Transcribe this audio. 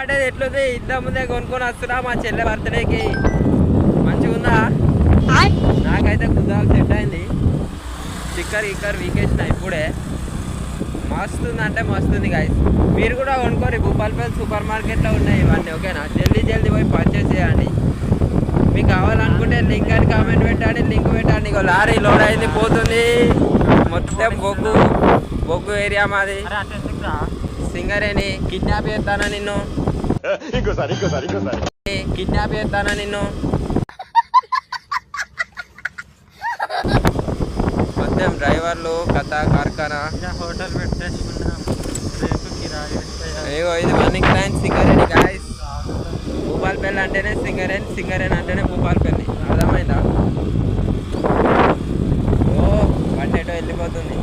అంటే ఎట్లుంది ఇంత ముందే కొనుక్కొని వస్తున్నా మా చెల్లె బర్త్డేకి మంచిగా ఉందా నాకైతే కుదాలు సెట్ అయింది స్టిక్కర్ వీకేసిన ఇప్పుడే మస్తుంది అంటే మస్తుంది గాయస్ మీరు కూడా కొనుక్కోరు భూపాలపల్లి సూపర్ మార్కెట్లో ఉన్నాయి ఇవన్నీ ఓకేనా జల్దీ పోయి పర్చేస్ చేయండి మీకు కావాలనుకుంటే లింక్ అని కామెంట్ పెట్టండి లింక్ పెట్టండి ఇక లారీ లోడ్ అయింది పోతుంది మొత్తం బొగ్గు ఏరియా మాది సింగరేని కిడ్నాప్ చేస్తానా నిన్ను కిడ్నాప్ చేస్తానా నిన్ను మొత్తం డ్రైవర్లు కథ కార్ఖానా హోటల్ పెట్టేసుకున్నాం ఇగో ఇది running line Singareni guys Bhupalpally అంటేనే సింగరేణి అంటేనే భూపాలపల్లి అర్థమైందా ఓ బండి ఎటో వెళ్ళిపోతుంది